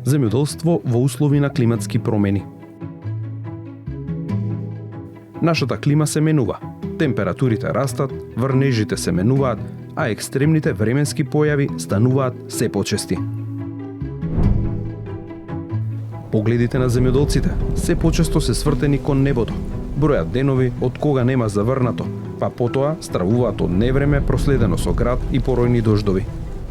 Земјоделство во услови на климатски промени. Нашата клима се менува. Температурите растат, врнежите се менуваат, а екстремните временски појави стануваат се почести. Погледите на земјоделците се почесто се свртени кон небото. Бројат денови од кога нема заврнато, па потоа стравуваат од невреме проследено со град и поројни дождови.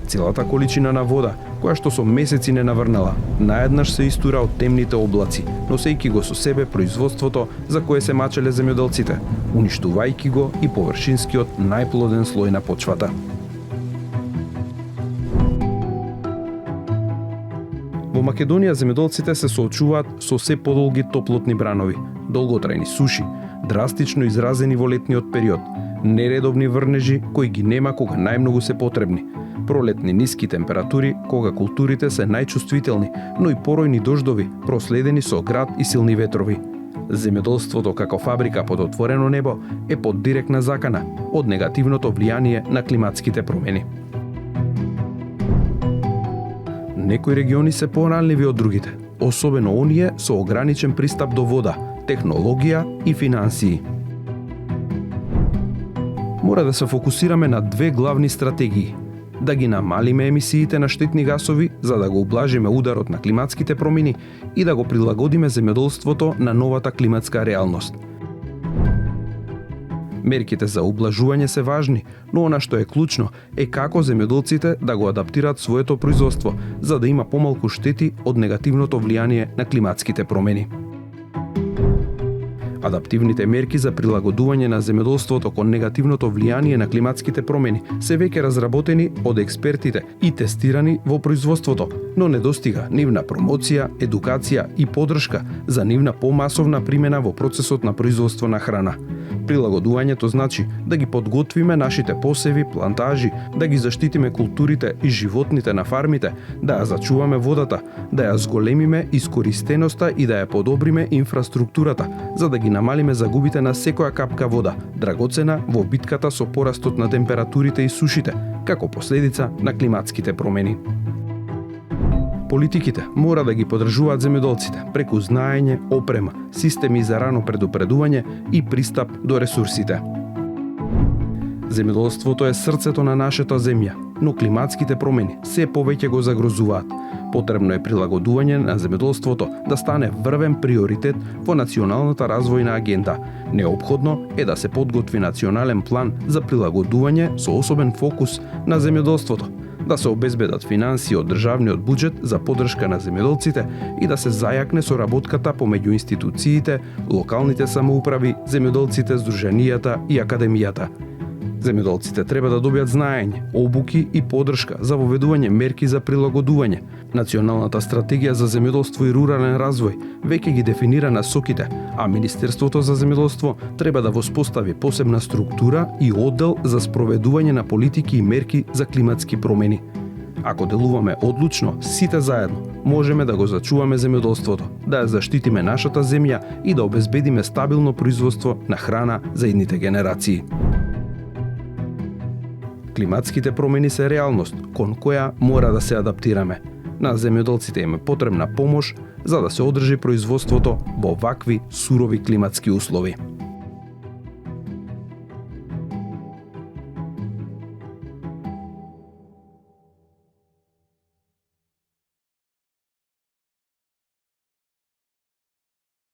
Целата количина на вода, која што со месеци не наврнала, наеднаш се истура од темните облаци, носејќи го со себе производството за кое се мачеле земјоделците, уништувајќи го и површинскиот најплоден слој на почвата. Во Македонија земјоделците се соочуваат со се подолги топлотни бранови, долготрајни суши, драстично изразени во летниот период, нередовни врнежи кои ги нема кога најмногу се потребни, пролетни ниски температури кога културите се најчувствителни, но и поројни дождови проследени со град и силни ветрови. Земјоделството како фабрика под отворено небо е под директна закана од негативното влијание на климатските промени. Некои региони се поранливи од другите, особено оние со ограничен пристап до вода, технологија и финансии. Мора да се фокусираме на две главни стратегии: да ги намалиме емисиите на штетни гасови за да го ублажиме ударот на климатските промени и да го прилагодиме земјоделството на новата климатска реалност. Мерките за ублажување се важни, но она што е клучно е како земјоделците да го адаптираат своето производство за да има помалку штети од негативното влијание на климатските промени. Адаптивните мерки за прилагодување на земјоделството кон негативното влијание на климатските промени се веќе разработени од експертите и тестирани во производството, но недостига нивна промоција, едукација и поддршка за нивна помасовна примена во процесот на производство на храна. Прилагодувањето значи да ги подготвиме нашите посеви, плантажи, да ги заштитиме културите и животните на фармите, да ја зачуваме водата, да ја зголемиме искористеноста и да ја подобриме инфраструктурата, за да ги намалиме загубите на секоја капка вода, драгоцена во битката со порастот на температурите и сушите, како последица на климатските промени. Политиките мора да ги поддржуваат земјоделците преку знаење, опрема, системи за рано предупредување и пристап до ресурсите. Земјоделството е срцето на нашата земја, но климатските промени се повеќе го загрозуваат. Потребно е прилагодување на земјоделството да стане врвен приоритет во националната развојна агенда. Неопходно е да се подготви национален план за прилагодување со особен фокус на земјоделството, да се обезбедат финансии од државниот буџет за поддршка на земјоделците и да се зајакне соработката помеѓу институциите, локалните самоуправи, земјоделците, здруженијата и академијата. Земјоделците треба да добијат знаење, обуки и поддршка за воведување мерки за прилагодување. Националната стратегија за земјоделство и рурален развој веќе ги дефинира насоките, а Министерството за земјоделство треба да воспостави посебна структура и оддел за спроведување на политики и мерки за климатски промени. Ако делуваме одлучно, сите заедно, можеме да го зачуваме земјоделството, да ја заштитиме нашата земја и да обезбедиме стабилно производство на храна за идните генерации. Климатските промени се реалност кон која мора да се адаптираме. На земјоделците им е потребна помош за да се одржи производството во вакви сурови климатски услови.